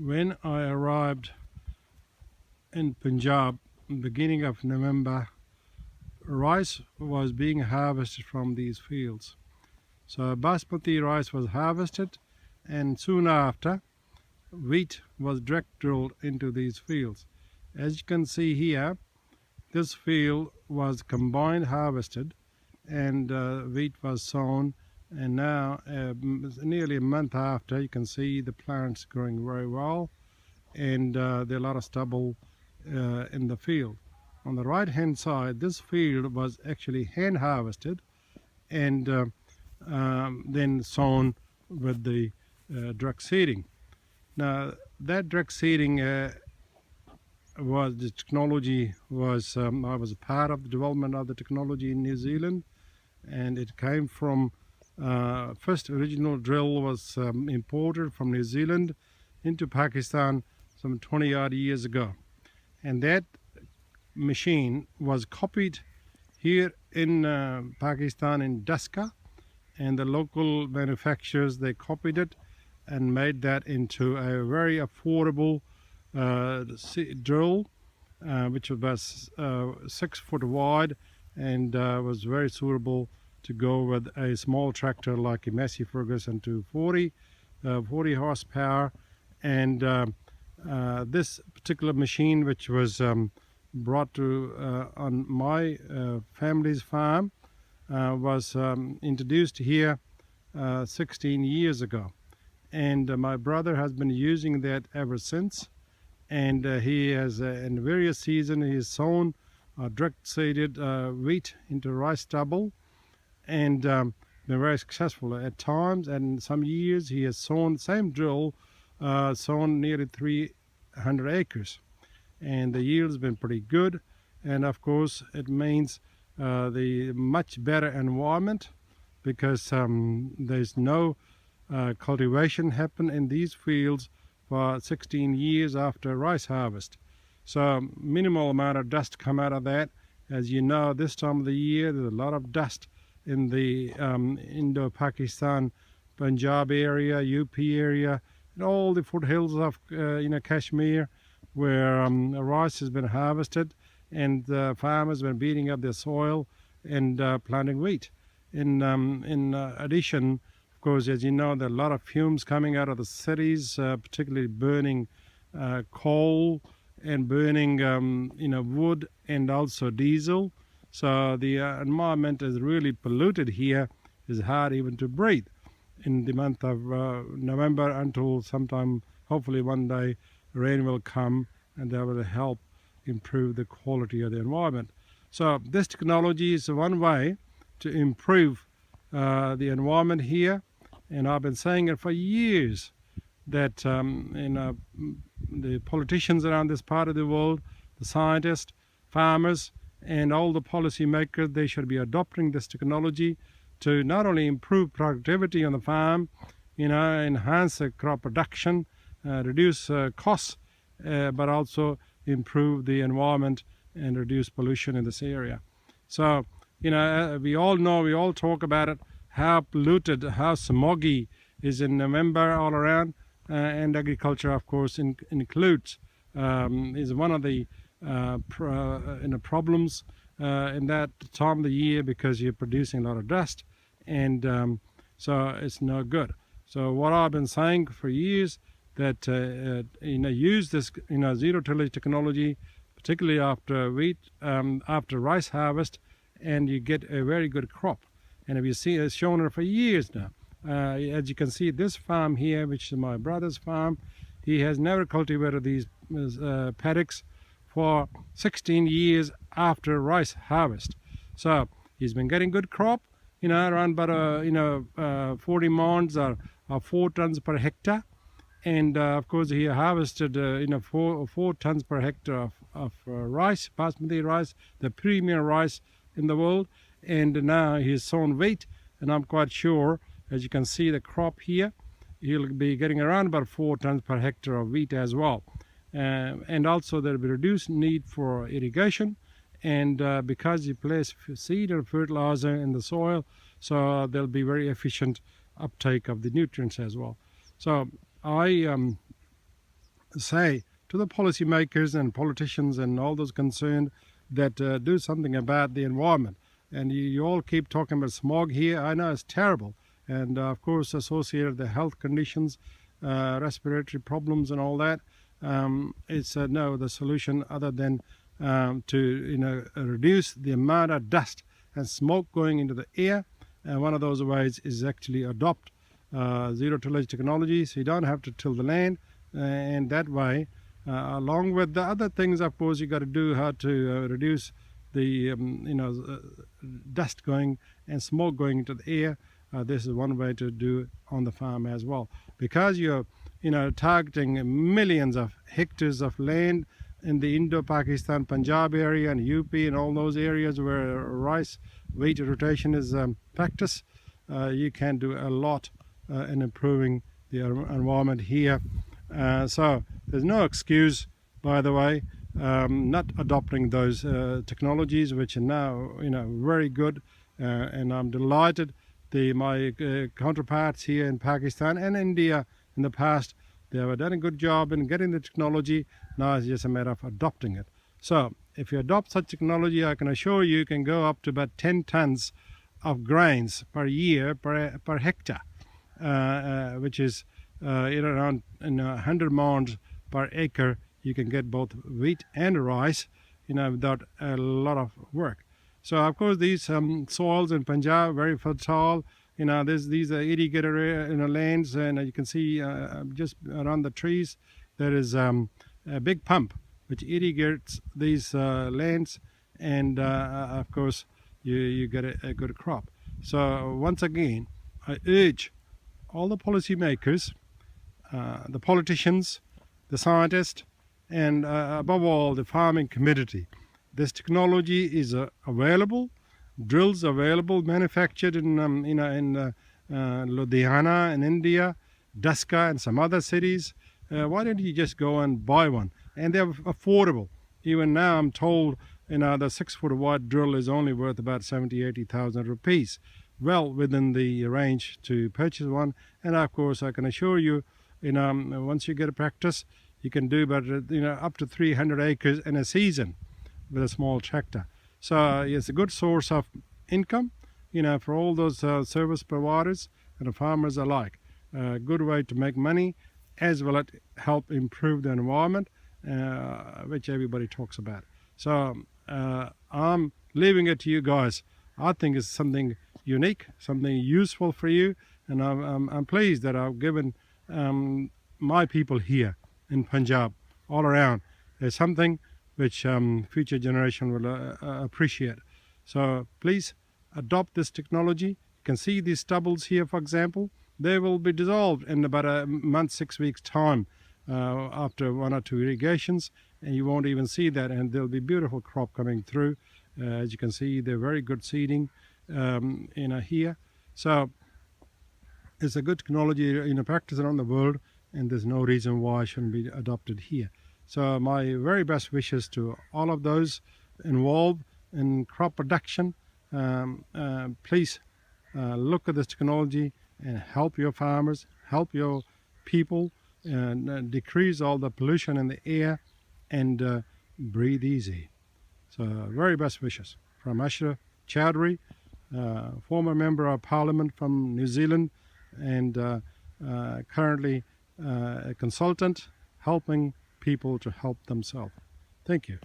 When I arrived in Punjab, beginning of November, rice was being harvested from these fields. So basmati rice was harvested, and soon after wheat was direct drilled into these fields. As you can see here, this field was combined harvested, and wheat was sown, and now nearly a month after, you can see the plants growing very well, and there are a lot of stubble in the field. On the right hand side, this field was actually hand harvested and then sown with the direct seeding. Now that direct seeding was the technology was I was a part of the development of the technology in New Zealand, and it came from first original drill was imported from New Zealand into Pakistan some 20 odd years ago, and that machine was copied here in Pakistan in Daska, and the local manufacturers, they copied it and made that into a very affordable drill, which was 6 foot wide, and was very suitable to go with a small tractor like a Massey Ferguson 240, 40 horsepower. And this particular machine, which was brought to on my family's farm, was introduced here 16 years ago, and my brother has been using that ever since. And he has in various seasons he has sown direct seeded wheat into rice stubble, and been very successful at times. And some years he has sown same drill, sown nearly 300 acres, and the yield's been pretty good. And of course it means the much better environment, because there's no cultivation happen in these fields for 16 years after rice harvest. So minimal amount of dust come out of that. As you know, this time of the year there's a lot of dust in the Indo-Pakistan, Punjab area, UP area, and all the foothills of Kashmir, where rice has been harvested, and farmers have been beating up their soil and planting wheat. In addition, of course, as you know, there are a lot of fumes coming out of the cities, particularly burning coal and burning wood and also diesel. So the environment is really polluted here. It's hard even to breathe in the month of November, until sometime, hopefully one day, rain will come and that will help improve the quality of the environment. So this technology is one way to improve the environment here, and I've been saying it for years that the politicians around this part of the world, the scientists, farmers, and all the policy makers, they should be adopting this technology to not only improve productivity on the farm, enhance the crop production, reduce costs, but also improve the environment and reduce pollution in this area. So we all know, we all talk about it, how polluted, how smoggy is in November all around, and agriculture, of course, includes is one of the problems in that time of the year, because you're producing a lot of dust, and so it's no good. So what I've been saying for years, that use this zero tillage technology, particularly after wheat, after rice harvest, and you get a very good crop. And if you see, it's shown it for years now. As you can see, this farm here, which is my brother's farm, he has never cultivated these paddocks for 16 years after rice harvest. So he's been getting good crop, around about 40 mounds or 4 tons per hectare. And of course he harvested 4 tons per hectare of rice, basmati rice, the premium rice in the world. And now he's sown wheat, and I'm quite sure, as you can see the crop here, he'll be getting around about 4 tons per hectare of wheat as well. And also there will be reduced need for irrigation, and because you place seed or fertilizer in the soil, so there'll be very efficient uptake of the nutrients as well. So I say to the policymakers and politicians and all those concerned that do something about the environment. And you all keep talking about smog here. I know it's terrible, and of course associated the health conditions, respiratory problems, and all that. It's no the solution other than to reduce the amount of dust and smoke going into the air. And one of those ways is actually adopt zero tillage technology, so you don't have to till the land, and that way, along with the other things, of course, you got to do how to reduce the dust going and smoke going into the air. This is one way to do it on the farm as well, because you're targeting millions of hectares of land in the Indo-Pakistan, Punjab area and UP and all those areas where rice wheat rotation is practiced. You can do a lot in improving the environment here. So there's no excuse, by the way, not adopting those technologies, which are now very good, and I'm delighted. My counterparts here in Pakistan and India in the past, they have done a good job in getting the technology. Now it's just a matter of adopting it. So if you adopt such technology, I can assure you can go up to about 10 tons of grains per year per hectare, which is around 100 mounds per acre. You can get both wheat and rice without a lot of work. So of course these soils in Punjab very fertile. These are irrigated lands, and you can see just around the trees there is a big pump which irrigates these lands, and of course you get a good crop. So once again, I urge all the policymakers, the politicians, the scientists, and above all the farming community. This technology is available, drills available, manufactured in Ludhiana in India, Dhaska and some other cities. Why don't you just go and buy one? And they're affordable. Even now I'm told the 6 foot wide drill is only worth about 70,000-80,000 rupees. Well within the range to purchase one. And of course I can assure you, once you get a practice, you can do about up to 300 acres in a season with a small tractor. So it's a good source of income, for all those service providers and farmers alike. A good way to make money, as well as help improve the environment, which everybody talks about. So I'm leaving it to you guys. I think it's something unique, something useful for you, and I'm pleased that I've given my people here in Punjab all around. There's something which future generation will appreciate. So please adopt this technology. You can see these stubbles here, for example. They will be dissolved in about a month, 6 weeks time after 1 or 2 irrigations, and you won't even see that, and there'll be beautiful crop coming through. As you can see, they're very good seeding here. So it's a good technology practice around the world, and there's no reason why it shouldn't be adopted here. So my very best wishes to all of those involved in crop production. Please look at this technology and help your farmers, help your people, and decrease all the pollution in the air, and breathe easy. So very best wishes from Ashraf Choudhary, former member of Parliament from New Zealand, and currently a consultant helping people to help themselves. Thank you.